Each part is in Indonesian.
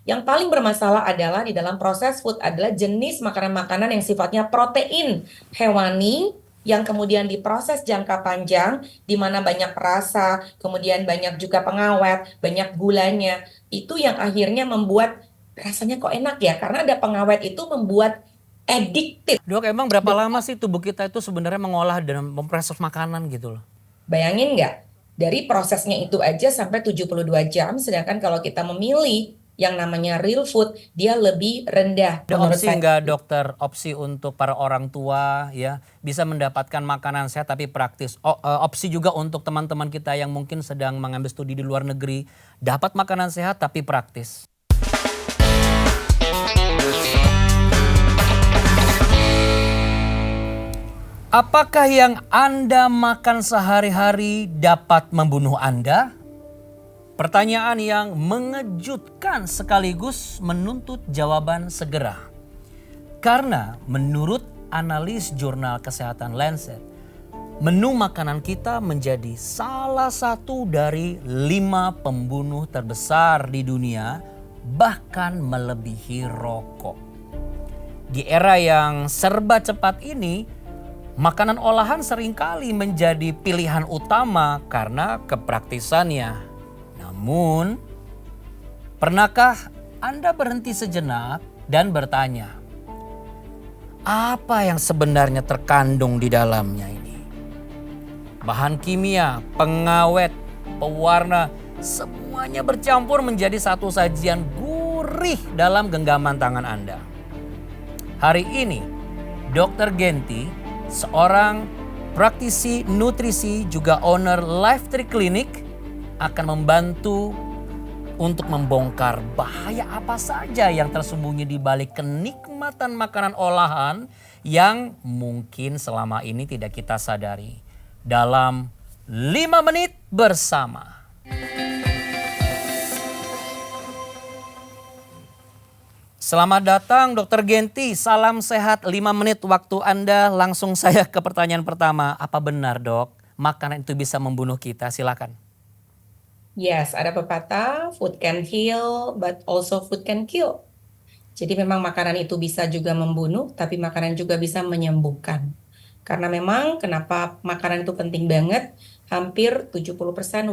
Yang paling bermasalah adalah di dalam proses food adalah jenis makanan-makanan yang sifatnya protein hewani yang kemudian diproses jangka panjang, di mana banyak rasa, kemudian banyak juga pengawet, banyak gulanya. Itu yang akhirnya membuat rasanya kok enak ya, karena ada pengawet itu membuat addictive. Dok, emang berapa lama sih tubuh kita itu sebenarnya mengolah dan memproses makanan gitu loh? Bayangin nggak? Dari prosesnya itu aja sampai 72 jam, sedangkan kalau kita memilih yang namanya real food, dia lebih rendah Ada menurut opsi saya. nggak dokter, opsi untuk para orang tua ya bisa mendapatkan makanan sehat tapi praktis. Opsi juga untuk teman-teman kita yang mungkin sedang mengambil studi di luar negeri, dapat makanan sehat tapi praktis. Apakah yang Anda makan sehari-hari dapat membunuh Anda? Pertanyaan yang mengejutkan sekaligus menuntut jawaban segera. Karena menurut analis jurnal kesehatan Lancet, menu makanan kita menjadi salah satu dari 5 pembunuh terbesar di dunia, bahkan melebihi rokok. Di era yang serba cepat ini, makanan olahan seringkali menjadi pilihan utama karena kepraktisannya. Namun, pernahkah Anda berhenti sejenak dan bertanya, apa yang sebenarnya terkandung di dalamnya ini? Bahan kimia, pengawet, pewarna, semuanya bercampur menjadi satu sajian gurih dalam genggaman tangan Anda. Hari ini, Dr. Genti, seorang praktisi nutrisi juga owner Life Tree Clinic, akan membantu untuk membongkar bahaya apa saja yang tersembunyi di balik kenikmatan makanan olahan yang mungkin selama ini tidak kita sadari. Dalam 5 menit bersama. Selamat datang Dr. Genti, salam sehat 5 menit waktu Anda. Langsung saya ke pertanyaan pertama. Apa benar dok, makanan itu bisa membunuh kita? Silakan. Yes, ada pepatah, food can heal, but also food can kill. Jadi memang makanan itu bisa juga membunuh, tapi makanan juga bisa menyembuhkan. Karena memang kenapa makanan itu penting banget, hampir 70%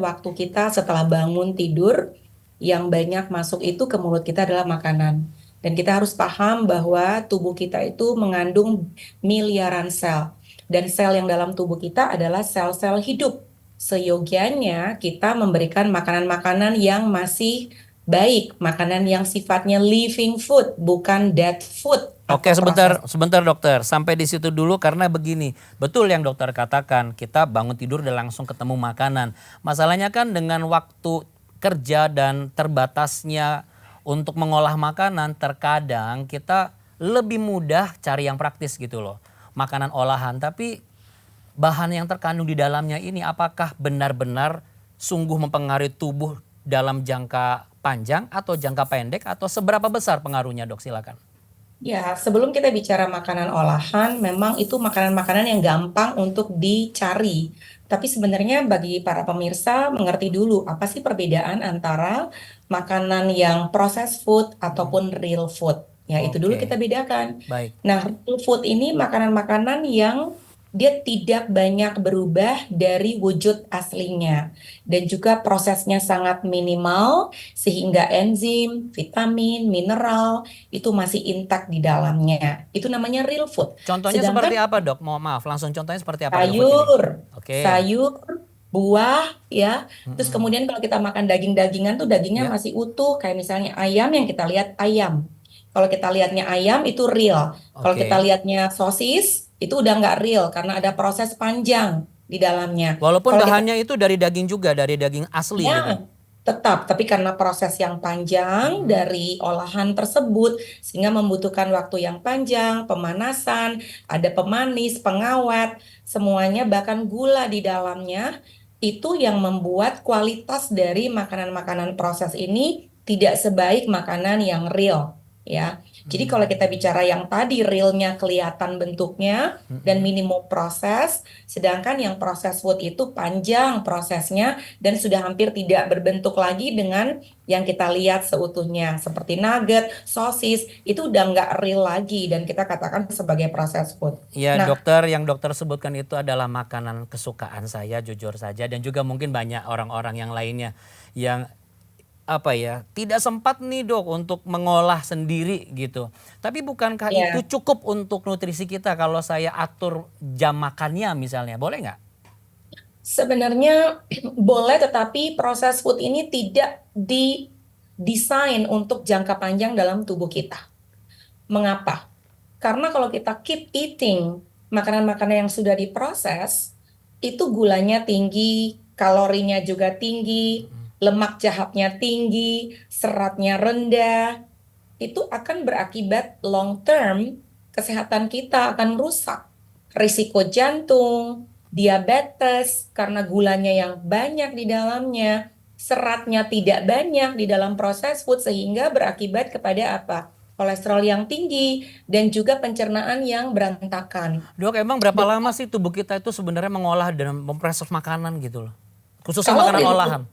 waktu kita setelah bangun tidur, yang banyak masuk itu ke mulut kita adalah makanan. Dan kita harus paham bahwa tubuh kita itu mengandung miliaran sel. Dan sel yang dalam tubuh kita adalah sel-sel hidup. Seyogianya kita memberikan makanan-makanan yang masih baik, makanan yang sifatnya living food, bukan dead food Oke, atau proses. sebentar dokter. Sampai di situ dulu karena begini. Betul yang dokter katakan, kita bangun tidur dan langsung ketemu makanan. Masalahnya kan dengan waktu kerja dan terbatasnya untuk mengolah makanan, terkadang kita lebih mudah cari yang praktis gitu loh. Makanan olahan, tapi bahan yang terkandung di dalamnya ini apakah benar-benar sungguh mempengaruhi tubuh dalam jangka panjang atau jangka pendek atau seberapa besar pengaruhnya dok? Silakan. Ya, sebelum kita bicara makanan olahan, memang itu makanan-makanan yang gampang untuk dicari. Tapi sebenarnya bagi para pemirsa mengerti dulu apa sih perbedaan antara makanan yang processed food ataupun real food. Ya, itu dulu kita Oke, bedakan. baik. Nah, real food ini makanan-makanan yang dia tidak banyak berubah dari wujud aslinya. Dan juga prosesnya sangat minimal sehingga enzim, vitamin, mineral itu masih intak di dalamnya. Itu namanya real food. Contohnya seperti Sedangkan apa dok? Maaf, langsung contohnya seperti apa real food ini? sayur, Oke, sayur, buah, ya. Terus mm-mm. kemudian kalau kita makan daging-dagingan tuh dagingnya Ya, masih utuh. Kayak misalnya ayam yang kita lihat ayam. Kalau kita lihatnya ayam itu real. Kalau kita oke. lihatnya sosis itu udah nggak real karena ada proses panjang di dalamnya. Walaupun Kalau kita bahannya itu dari daging juga, dari daging asli ya, gitu. tetap, tapi karena proses yang panjang Mm-mm. dari olahan tersebut, sehingga membutuhkan waktu yang panjang, pemanasan, ada pemanis, pengawet, semuanya, bahkan gula di dalamnya, itu yang membuat kualitas dari makanan-makanan proses ini tidak sebaik makanan yang real. ya. Jadi kalau kita bicara yang tadi realnya kelihatan bentuknya dan minimum proses, sedangkan yang proses food itu panjang prosesnya dan sudah hampir tidak berbentuk lagi dengan yang kita lihat seutuhnya seperti nugget, sosis itu udah nggak real lagi dan kita katakan sebagai proses food. Ya Nah, dokter, yang dokter sebutkan itu adalah makanan kesukaan saya jujur saja, dan juga mungkin banyak orang-orang yang lainnya yang apa ya, tidak sempat nih dok untuk mengolah sendiri gitu. Tapi bukankah itu ya. cukup untuk nutrisi kita kalau saya atur jam makannya misalnya, boleh nggak? Sebenarnya boleh, tetapi proses food ini tidak didesain untuk jangka panjang dalam tubuh kita. Mengapa? Karena kalau kita keep eating makanan-makanan yang sudah diproses, itu gulanya tinggi, kalorinya juga tinggi, lemak jahatnya tinggi, seratnya rendah, itu akan berakibat long term kesehatan kita akan rusak. Risiko jantung, diabetes karena gulanya yang banyak di dalamnya, seratnya tidak banyak di dalam proses food sehingga berakibat kepada apa? Kolesterol yang tinggi dan juga pencernaan yang berantakan. Dok, emang berapa lama sih tubuh kita itu sebenarnya mengolah dan memproses makanan gitu loh? Khususnya Kalau makanan real olahan.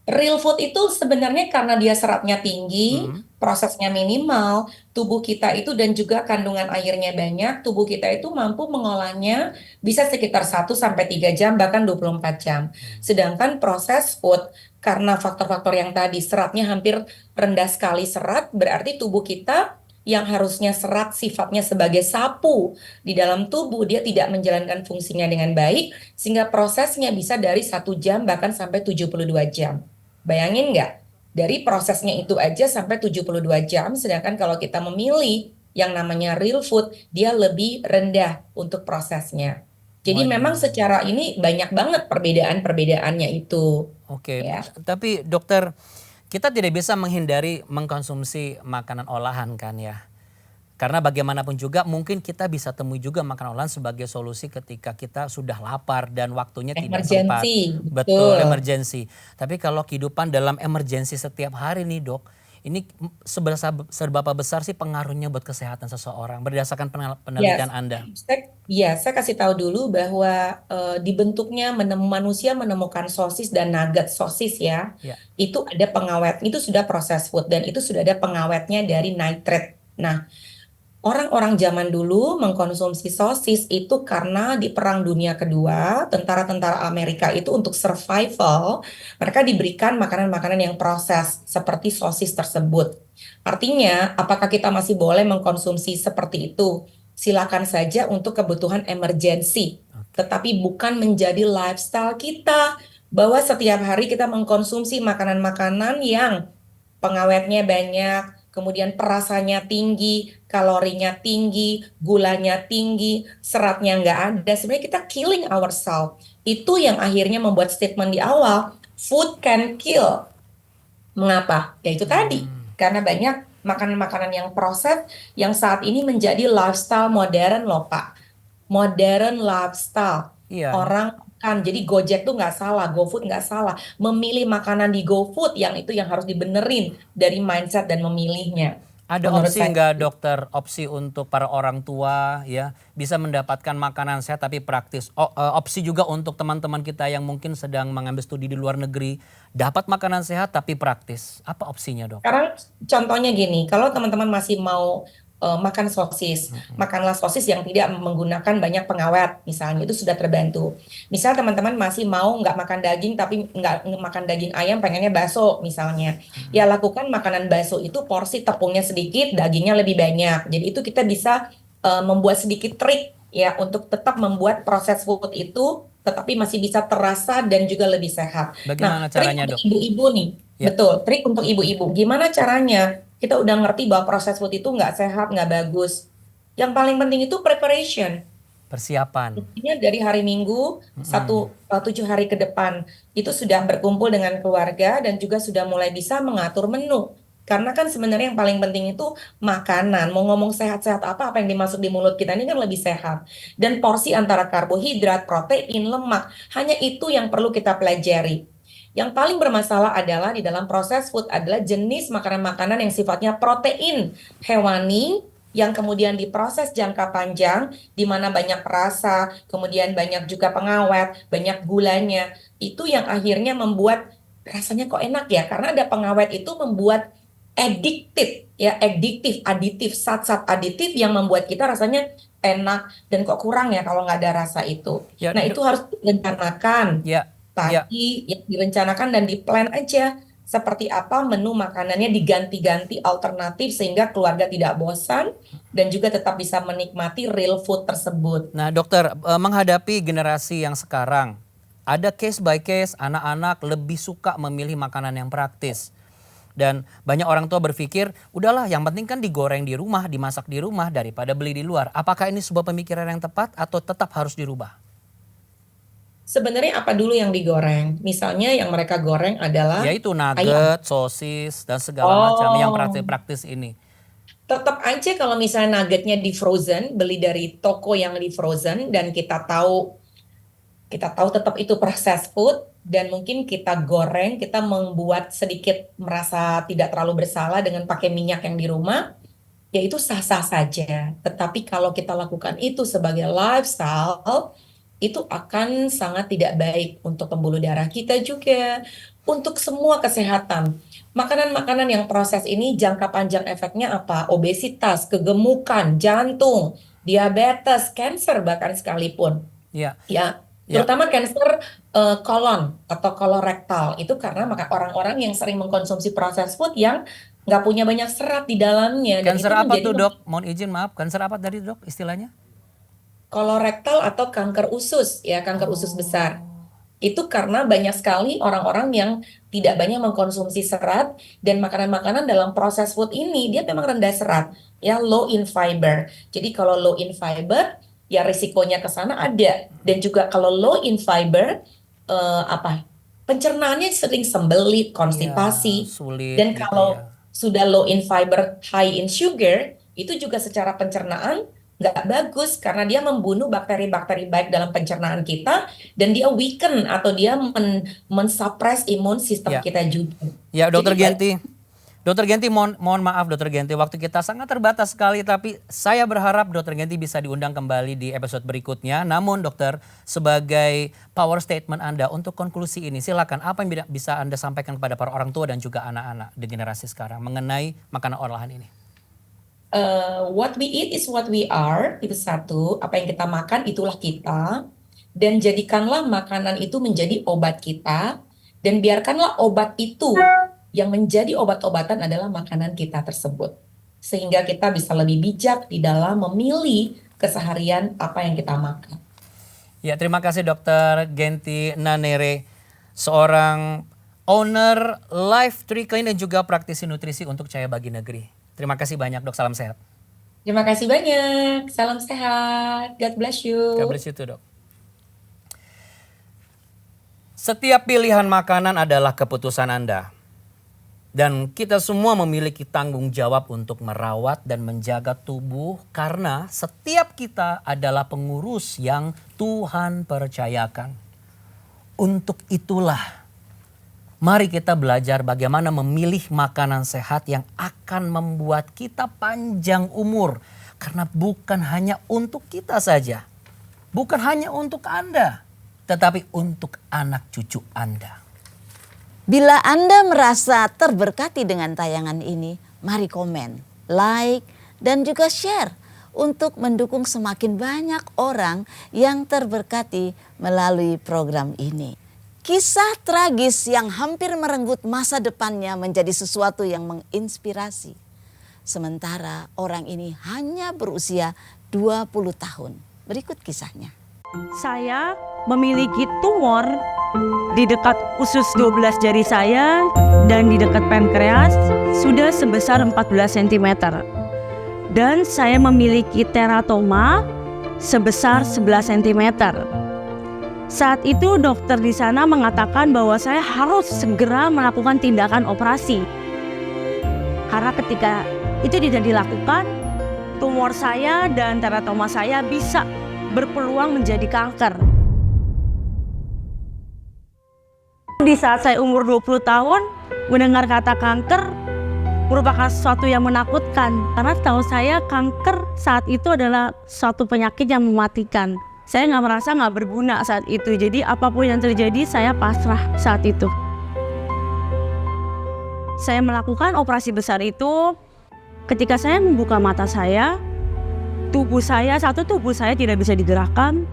Real food itu sebenarnya karena dia seratnya tinggi, Mm-mm. prosesnya minimal, tubuh kita itu dan juga kandungan airnya banyak, tubuh kita itu mampu mengolahnya bisa sekitar 1 sampai 3 jam bahkan 24 jam. Sedangkan proses food karena faktor-faktor yang tadi seratnya hampir rendah sekali serat, berarti tubuh kita yang harusnya serat sifatnya sebagai sapu di dalam tubuh dia tidak menjalankan fungsinya dengan baik sehingga prosesnya bisa dari 1 jam bahkan sampai 72 jam. Bayangin nggak? Dari prosesnya itu aja sampai 72 jam, sedangkan kalau kita memilih yang namanya real food, dia lebih rendah untuk prosesnya. Jadi memang Waduh. secara ini banyak banget perbedaan-perbedaannya itu, Oke, ya. tapi dokter, kita tidak bisa menghindari mengkonsumsi makanan olahan kan ya. Karena bagaimanapun juga mungkin kita bisa temui juga makanan olahan sebagai solusi ketika kita sudah lapar dan waktunya tidak sempat. Emergency, Betul, betul. emergency. Tapi kalau kehidupan dalam emergency setiap hari nih dok, ini seberapa besar sih pengaruhnya buat kesehatan seseorang berdasarkan Ya, penelitian Anda? saya kasih tahu dulu bahwa dibentuknya manusia menemukan sosis dan nugget sosis ya, Ya. itu ada pengawet, itu sudah proses food dan itu sudah ada pengawetnya dari nitrate. Nah, orang-orang zaman dulu mengkonsumsi sosis itu karena di Perang Dunia Kedua, tentara-tentara Amerika itu untuk survival, mereka diberikan makanan-makanan yang proses seperti sosis tersebut. Artinya, apakah kita masih boleh mengkonsumsi seperti itu? Silakan saja untuk kebutuhan emergensi, tetapi bukan menjadi lifestyle kita bahwa setiap hari kita mengkonsumsi makanan-makanan yang pengawetnya banyak, kemudian perasannya tinggi, kalorinya tinggi, gulanya tinggi, seratnya nggak ada. Sebenarnya kita killing ourselves. Itu yang akhirnya membuat statement di awal, food can kill. Mengapa? Ya itu tadi, karena banyak makanan-makanan yang proses yang saat ini menjadi lifestyle modern loh Pak. Modern lifestyle. Iya, Orang kan, jadi Gojek tuh nggak salah, GoFood nggak salah. Memilih makanan di GoFood yang itu yang harus dibenerin dari mindset dan memilihnya. ada Menurut opsi saya. nggak dokter, opsi untuk para orang tua ya bisa mendapatkan makanan sehat tapi praktis. Opsi juga untuk teman-teman kita yang mungkin sedang mengambil studi di luar negeri dapat makanan sehat tapi praktis. Apa opsinya dok? Sekarang contohnya gini, kalau teman-teman masih mau makan sosis, makanlah sosis yang tidak menggunakan banyak pengawet, misalnya itu sudah terbantu. Misal teman-teman masih mau nggak makan daging tapi nggak makan daging ayam, pengennya bakso misalnya, ya lakukan makanan bakso itu porsi tepungnya sedikit, dagingnya lebih banyak. Jadi itu kita bisa membuat sedikit trik ya untuk tetap membuat proses food itu tetapi masih bisa terasa dan juga lebih sehat. Bagaimana Nah, trik caranya untuk dok? ibu-ibu nih. Ya. Betul, trik untuk ibu-ibu. Gimana caranya? Kita udah ngerti bahwa proses food itu nggak sehat, nggak bagus. Yang paling penting itu preparation. Persiapan. Intinya dari hari Minggu, 7 hari ke depan, itu sudah berkumpul dengan keluarga dan juga sudah mulai bisa mengatur menu. Karena kan sebenarnya yang paling penting itu makanan. Mau ngomong sehat-sehat apa yang dimasuk di mulut kita ini kan lebih sehat. Dan porsi antara karbohidrat, protein, lemak, hanya itu yang perlu kita pelajari. Yang paling bermasalah adalah di dalam proses food adalah jenis makanan-makanan yang sifatnya protein hewani yang kemudian diproses jangka panjang, di mana banyak rasa, kemudian banyak juga pengawet, banyak gulanya. Itu yang akhirnya membuat rasanya kok enak ya, karena ada pengawet itu membuat addictive, ya adiktif, aditif, zat-zat aditif yang membuat kita rasanya enak dan kok kurang ya kalau nggak ada rasa itu. Ya, Nah, itu harus direncanakan ya, ya. tadi, ya direncanakan dan di-plan aja seperti apa menu makanannya, diganti-ganti alternatif sehingga keluarga tidak bosan dan juga tetap bisa menikmati real food tersebut. Nah, dokter, menghadapi generasi yang sekarang, ada case by case anak-anak lebih suka memilih makanan yang praktis. Dan banyak orang tua berpikir, udahlah yang penting kan digoreng di rumah, dimasak di rumah daripada beli di luar. Apakah ini sebuah pemikiran yang tepat atau tetap harus dirubah? Sebenarnya apa dulu yang digoreng? Misalnya yang mereka goreng adalah Yaitu ayam. nugget, sosis, dan segala macam yang Oh, praktis-praktis ini. tetap aja kalau misalnya nuggetnya di frozen, beli dari toko yang di frozen dan kita tahu tetap itu proses food dan mungkin kita goreng, kita membuat sedikit merasa tidak terlalu bersalah dengan pakai minyak yang di rumah, ya itu sah-sah saja. Tetapi kalau kita lakukan itu sebagai lifestyle, itu akan sangat tidak baik untuk pembuluh darah kita juga, untuk semua kesehatan. Makanan-makanan yang proses ini jangka panjang efeknya apa? Obesitas, kegemukan, jantung, diabetes, cancer bahkan sekalipun. Ya, Ya, ya. terutama kanker kolon atau kolorektal itu karena maka orang-orang yang sering mengkonsumsi proses food yang nggak punya banyak serat di dalamnya dan Kanker itu apa menjadi tuh dok? Mohon izin maaf, kanker apa tadi dok istilahnya? kolorektal atau kanker usus ya, kanker usus besar. Oh, Itu karena banyak sekali orang-orang yang tidak banyak mengkonsumsi serat dan makanan-makanan dalam proses food ini dia memang rendah serat, ya low in fiber. Jadi kalau low in fiber ya risikonya ke sana ada dan juga kalau low in fiber apa? Pencernaannya sering sembelit, iya konstipasi. sulit Dan gitu ya. kalau sudah low in fiber, high in sugar, itu juga secara pencernaan nggak bagus karena dia membunuh bakteri-bakteri baik dalam pencernaan kita dan dia weaken atau dia mensuppress imun sistem Ya, kita juga. ya Jadi dokter baik. Genti. Dokter Genti mohon maaf dokter Genti, waktu kita sangat terbatas sekali tapi saya berharap dokter Genti bisa diundang kembali di episode berikutnya. Namun dokter sebagai power statement Anda untuk konklusi ini silakan apa yang bisa Anda sampaikan kepada para orang tua dan juga anak-anak di generasi sekarang mengenai makanan olahan ini. What we eat is what we are, itu satu. Apa yang kita makan itulah kita. Dan jadikanlah makanan itu menjadi obat kita. Dan biarkanlah obat itu yang menjadi obat-obatan adalah makanan kita tersebut. Sehingga kita bisa lebih bijak di dalam memilih keseharian apa yang kita makan. Ya terima kasih dokter Genti Nanere, seorang owner Life Tree Clean dan juga praktisi nutrisi untuk Cahaya Bagi Negeri. Terima kasih banyak dok, salam sehat. Terima kasih banyak. Salam sehat. God bless you. God bless you too dok. Setiap pilihan makanan adalah keputusan Anda. Dan kita semua memiliki tanggung jawab untuk merawat dan menjaga tubuh karena setiap kita adalah pengurus yang Tuhan percayakan. Untuk itulah mari kita belajar bagaimana memilih makanan sehat yang akan membuat kita panjang umur. Karena bukan hanya untuk kita saja, bukan hanya untuk Anda, tetapi untuk anak cucu Anda. Bila Anda merasa terberkati dengan tayangan ini, mari komen, like, dan juga share untuk mendukung semakin banyak orang yang terberkati melalui program ini. Kisah tragis yang hampir merenggut masa depannya menjadi sesuatu yang menginspirasi. Sementara orang ini hanya berusia 20 tahun. Berikut kisahnya. Saya memiliki tumor di dekat usus 12 jari saya dan di dekat pankreas sudah sebesar 14 cm. Dan saya memiliki teratoma sebesar 11 cm. Saat itu dokter di sana mengatakan bahwa saya harus segera melakukan tindakan operasi. Karena ketika itu tidak dilakukan, tumor saya dan teratoma saya bisa berpeluang menjadi kanker. Di saat saya umur 20 tahun, mendengar kata kanker merupakan sesuatu yang menakutkan. Karena setahu saya kanker saat itu adalah suatu penyakit yang mematikan. Saya nggak merasa nggak berguna saat itu. Jadi apapun yang terjadi saya pasrah saat itu. Saya melakukan operasi besar itu ketika saya membuka mata saya, satu tubuh saya tidak bisa digerakkan.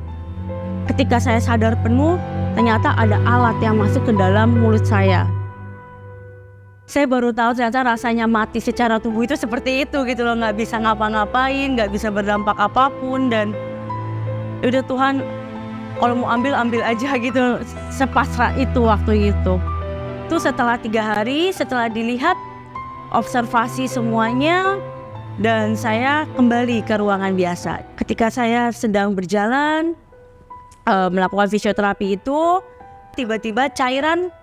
Ketika saya sadar penuh, ternyata ada alat yang masuk ke dalam mulut saya. Saya baru tahu ternyata rasanya mati secara tubuh itu seperti itu gitu loh. Nggak bisa ngapa-ngapain, nggak bisa berdampak apapun. Dan udah Tuhan, kalau mau ambil aja gitu. Sepasrah itu waktu itu. Itu setelah 3 hari, setelah dilihat, observasi semuanya, dan saya kembali ke ruangan biasa. Ketika saya sedang berjalan, melakukan fisioterapi itu, tiba-tiba cairan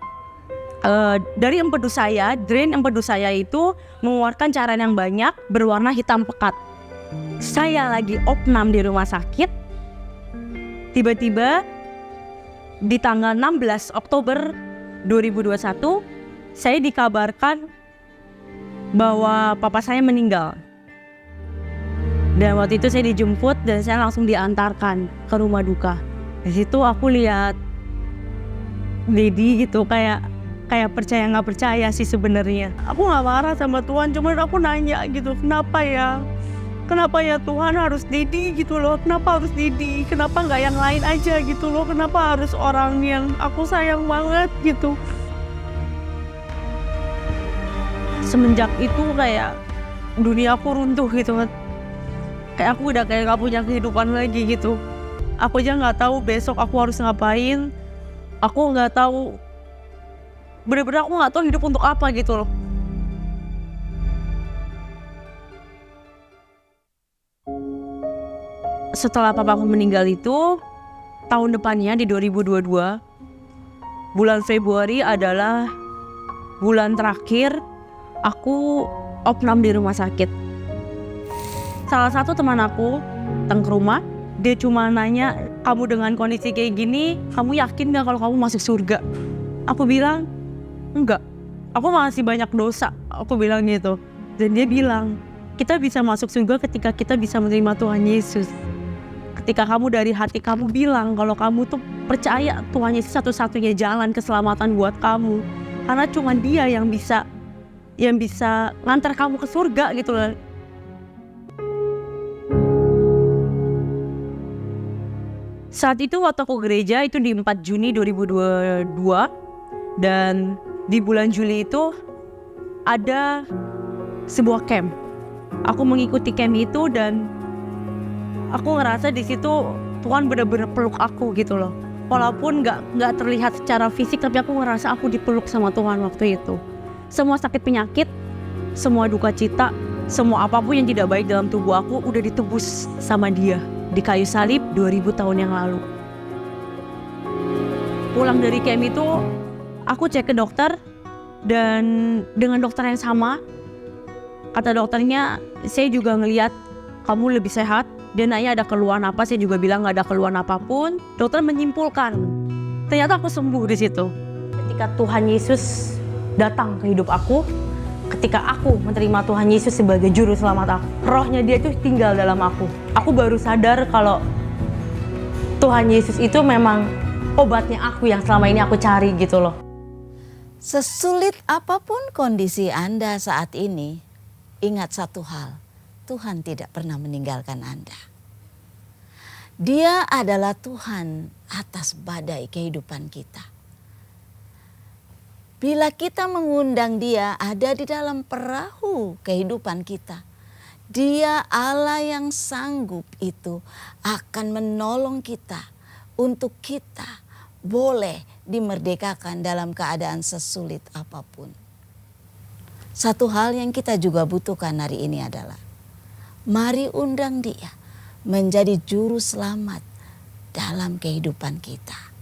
dari empedu saya, drain empedu saya itu mengeluarkan cairan yang banyak berwarna hitam pekat. Saya lagi opnam di rumah sakit, tiba-tiba di tanggal 16 Oktober 2021, saya dikabarkan bahwa papa saya meninggal. Dan waktu itu saya dijemput dan saya langsung diantarkan ke rumah duka. Di situ aku lihat Dedi gitu, kayak percaya nggak percaya sih sebenarnya. Aku nggak marah sama Tuhan, cuman aku nanya gitu, kenapa ya Tuhan harus Dedi gitu loh, kenapa harus Dedi, kenapa nggak yang lain aja gitu loh, kenapa harus orang yang aku sayang banget gitu. Semenjak itu kayak dunia aku runtuh gitu, kayak aku udah kayak nggak punya kehidupan lagi gitu. Aku aja nggak tahu besok aku harus ngapain. Aku nggak tahu, bener-bener aku nggak tahu hidup untuk apa gitu loh. Setelah papaku meninggal itu, tahun depannya di 2022, bulan Februari adalah bulan terakhir aku opnam di rumah sakit. Salah satu teman aku datang ke rumah, dia cuma nanya, kamu dengan kondisi kayak gini, kamu yakin gak kalau kamu masuk surga? Aku bilang, enggak, aku masih banyak dosa, aku bilang gitu. Dan dia bilang, kita bisa masuk surga ketika kita bisa menerima Tuhan Yesus. Ketika kamu dari hati kamu bilang kalau kamu tuh percaya Tuhan Yesus satu-satunya jalan keselamatan buat kamu. Karena cuma Dia yang bisa ngantar kamu ke surga gitu loh. Saat itu waktu aku gereja itu di 4 Juni 2022, dan di bulan Juli itu ada sebuah camp. Aku mengikuti camp itu dan aku ngerasa di situ Tuhan benar-benar peluk aku gitu loh. Walaupun nggak terlihat secara fisik, tapi aku ngerasa aku dipeluk sama Tuhan waktu itu. Semua sakit penyakit, semua duka cita, semua apapun yang tidak baik dalam tubuh aku udah ditebus sama Dia di kayu salib 2000 tahun yang lalu. Pulang dari camp itu, aku cek ke dokter, dan dengan dokter yang sama, kata dokternya, saya juga ngelihat kamu lebih sehat. Dia nanya ada keluhan apa, saya juga bilang nggak ada keluhan apapun. Dokter menyimpulkan, ternyata aku sembuh di situ. Ketika Tuhan Yesus datang ke hidup aku, ketika aku menerima Tuhan Yesus sebagai juru selamat aku, rohnya Dia itu tinggal dalam aku. Aku baru sadar kalau Tuhan Yesus itu memang obatnya aku yang selama ini aku cari gitu loh. Sesulit apapun kondisi Anda saat ini, ingat satu hal, Tuhan tidak pernah meninggalkan Anda. Dia adalah Tuhan atas badai kehidupan kita. Bila kita mengundang Dia ada di dalam perahu kehidupan kita, Dia Allah yang sanggup itu akan menolong kita untuk kita boleh dimerdekakan dalam keadaan sesulit apapun. Satu hal yang kita juga butuhkan hari ini adalah, mari undang Dia menjadi juru selamat dalam kehidupan kita.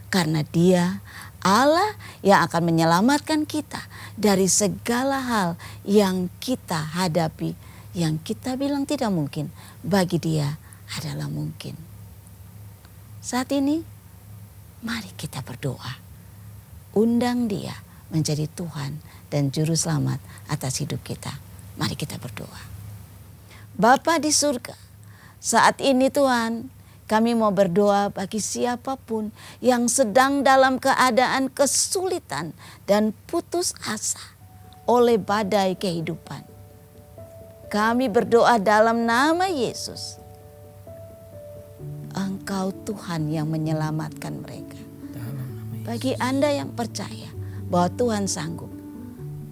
Karena Dia Allah yang akan menyelamatkan kita dari segala hal yang kita hadapi, yang kita bilang tidak mungkin, bagi Dia adalah mungkin. Saat ini, mari kita berdoa undang dia menjadi Tuhan dan Juru Selamat atas hidup kita. Mari kita berdoa. Bapa di surga, saat ini Tuhan, kami mau berdoa bagi siapapun yang sedang dalam keadaan kesulitan dan putus asa oleh badai kehidupan. Kami berdoa dalam nama Yesus. Engkau Tuhan yang menyelamatkan mereka. Bagi Anda yang percaya bahwa Tuhan sanggup,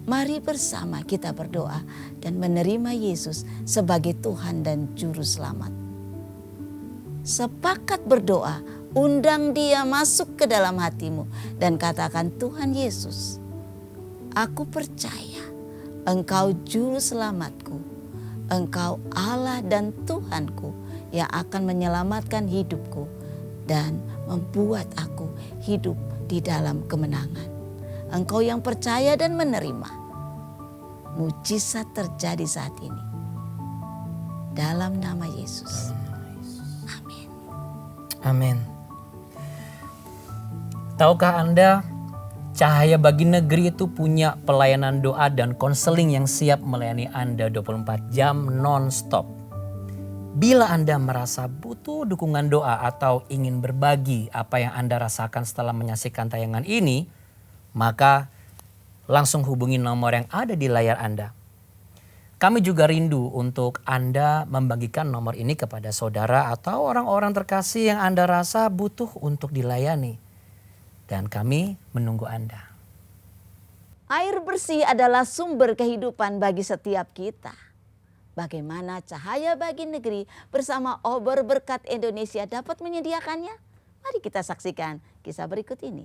mari bersama kita berdoa dan menerima Yesus sebagai Tuhan dan Juru Selamat. Sepakat berdoa, undang dia masuk ke dalam hatimu dan katakan, Tuhan Yesus, aku percaya Engkau Juru Selamatku, Engkau Allah dan Tuhanku yang akan menyelamatkan hidupku dan membuat aku hidup di dalam kemenangan. Engkau yang percaya dan menerima, mujizat terjadi saat ini. Dalam nama Yesus. Amin. Amin. Tahukah Anda, Cahaya Bagi Negeri itu punya pelayanan doa dan konseling yang siap melayani Anda 24 jam non-stop. Bila Anda merasa butuh dukungan doa atau ingin berbagi apa yang Anda rasakan setelah menyaksikan tayangan ini, maka langsung hubungi nomor yang ada di layar Anda. Kami juga rindu untuk Anda membagikan nomor ini kepada saudara atau orang-orang terkasih yang Anda rasa butuh untuk dilayani. Dan kami menunggu Anda. Air bersih adalah sumber kehidupan bagi setiap kita. Bagaimana Cahaya Bagi Negeri bersama Obor Berkat Indonesia dapat menyediakannya? Mari kita saksikan kisah berikut ini.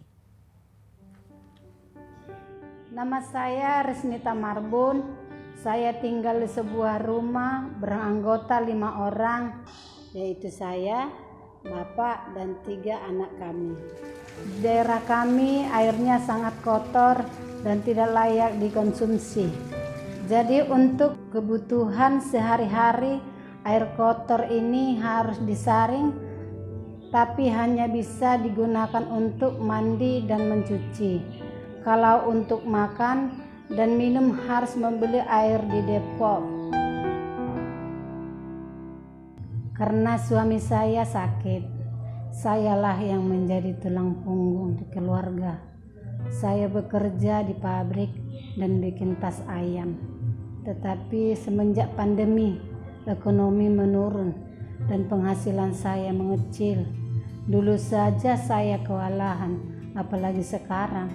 Nama saya Resnita Marbun. Saya tinggal di sebuah rumah beranggota 5 orang, yaitu saya, bapak, dan 3 anak kami. Di daerah kami airnya sangat kotor dan tidak layak dikonsumsi. Jadi untuk kebutuhan sehari-hari air kotor ini harus disaring, tapi hanya bisa digunakan untuk mandi dan mencuci. Kalau untuk makan dan minum harus membeli air di Depok. Karena suami saya sakit, sayalah yang menjadi tulang punggung di keluarga. Saya bekerja di pabrik dan bikin tas ayam. Tetapi semenjak pandemi, ekonomi menurun dan penghasilan saya mengecil. Dulu saja saya kewalahan, apalagi sekarang.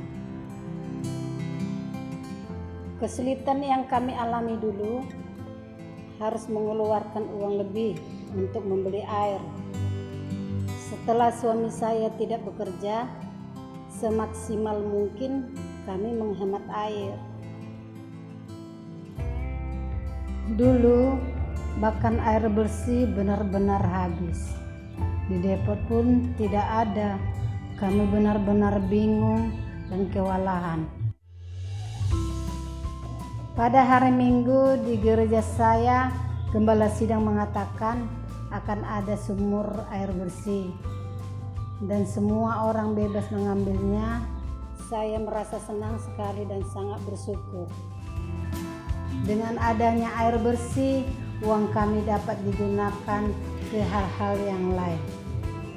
Kesulitan yang kami alami dulu harus mengeluarkan uang lebih untuk membeli air. Setelah suami saya tidak bekerja, semaksimal mungkin kami menghemat air. Dulu bahkan air bersih benar-benar habis. Di Depok pun tidak ada. Kami benar-benar bingung dan kewalahan. Pada hari Minggu di gereja saya, gembala sidang mengatakan akan ada sumur air bersih dan semua orang bebas mengambilnya. Saya merasa senang sekali dan sangat bersyukur. Dengan adanya air bersih, uang kami dapat digunakan ke hal-hal yang lain,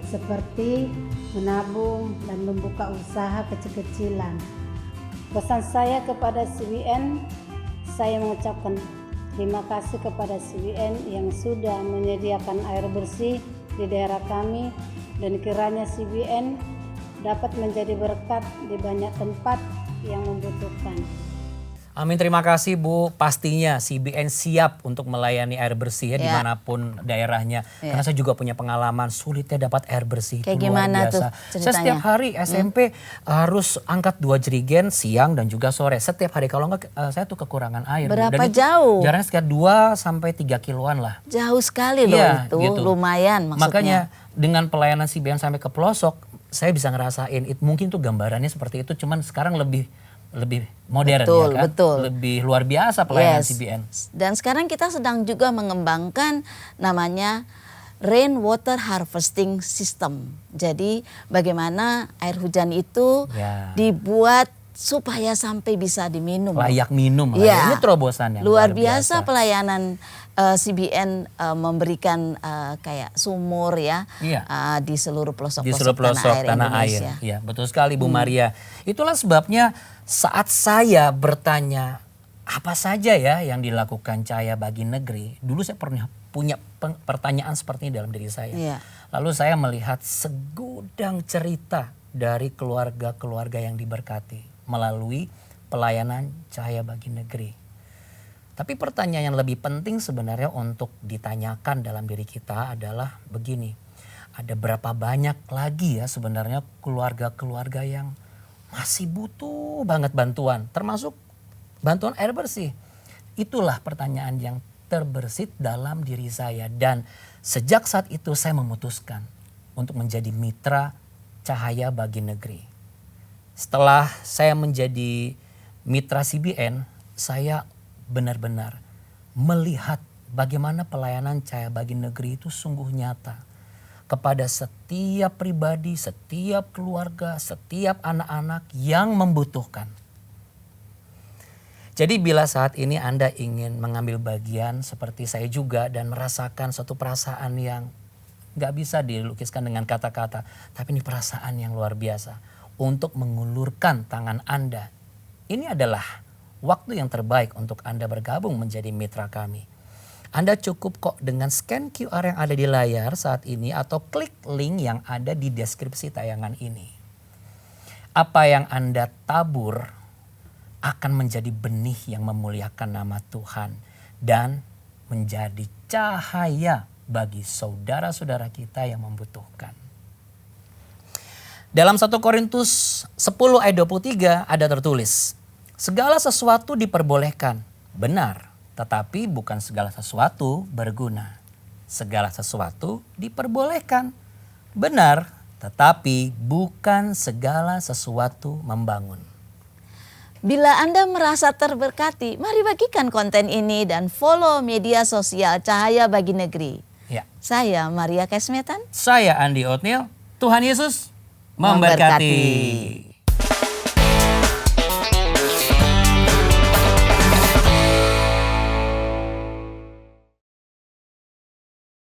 seperti menabung dan membuka usaha kecil-kecilan. Pesan saya kepada CBN, saya mengucapkan terima kasih kepada CBN yang sudah menyediakan air bersih di daerah kami, dan kiranya CBN dapat menjadi berkat di banyak tempat yang membutuhkan. Amin, terima kasih Bu. Pastinya CBN siap untuk melayani air bersih ya dimanapun daerahnya. Karena saya juga punya pengalaman sulitnya dapat air bersih. Kayak itu luar gimana biasa. tuh Saya ceritanya? setiap hari SMP harus angkat 2 jerigen siang dan juga sore. Setiap hari, kalau enggak saya tuh kekurangan air. Bu. Berapa Dan itu jauh? Jaraknya sekitar 2 sampai 3 kiloan lah. Jauh sekali loh Iya, itu, gitu. lumayan maksudnya. Makanya dengan pelayanan CBN sampai ke pelosok, saya bisa ngerasain mungkin tuh gambarannya seperti itu, cuman sekarang lebih modern, Betul, ya kan? betul. Lebih luar biasa pelayanan Yes. CBN. Dan sekarang kita sedang juga mengembangkan namanya rainwater harvesting system. Jadi bagaimana air hujan itu Ya. dibuat supaya sampai bisa diminum. Layak minum lah. Ya. Ini terobosan yang Luar biasa pelayanan CBN memberikan kayak sumur ya Iya. di seluruh Di pelosok-pelosok seluruh pelosok tanah Indonesia. air. Ya, betul sekali Bu Maria. Itulah sebabnya saat saya bertanya apa saja ya yang dilakukan Cahaya Bagi Negeri, dulu saya pernah punya pertanyaan seperti ini dalam diri saya. Iya. Lalu saya melihat segudang cerita dari keluarga-keluarga yang diberkati melalui pelayanan Cahaya Bagi Negeri. Tapi pertanyaan yang lebih penting sebenarnya untuk ditanyakan dalam diri kita adalah begini. Ada berapa banyak lagi ya sebenarnya keluarga-keluarga yang masih butuh banget bantuan, termasuk bantuan air bersih. Itulah pertanyaan yang terbersit dalam diri saya, dan sejak saat itu saya memutuskan untuk menjadi mitra Cahaya Bagi Negeri. Setelah saya menjadi mitra CBN, saya benar-benar melihat bagaimana pelayanan Cahaya Bagi Negeri itu sungguh nyata kepada setiap pribadi, setiap keluarga, setiap anak-anak yang membutuhkan. Jadi bila saat ini Anda ingin mengambil bagian seperti saya juga dan merasakan suatu perasaan yang gak bisa dilukiskan dengan kata-kata, tapi ini perasaan yang luar biasa untuk mengulurkan tangan Anda. Ini adalah waktu yang terbaik untuk Anda bergabung menjadi mitra kami. Anda cukup kok dengan scan QR yang ada di layar saat ini atau klik link yang ada di deskripsi tayangan ini. Apa yang Anda tabur akan menjadi benih yang memuliakan nama Tuhan dan menjadi cahaya bagi saudara-saudara kita yang membutuhkan. Dalam 1 Korintus 10 ayat 23 ada tertulis, segala sesuatu diperbolehkan, benar, tetapi bukan segala sesuatu berguna. Segala sesuatu diperbolehkan, benar, tetapi bukan segala sesuatu membangun. Bila Anda merasa terberkati, mari bagikan konten ini dan follow media sosial Cahaya Bagi Negeri. Ya. Saya Maria Kesmetan. Saya Andi Otniel. Tuhan Yesus memberkati.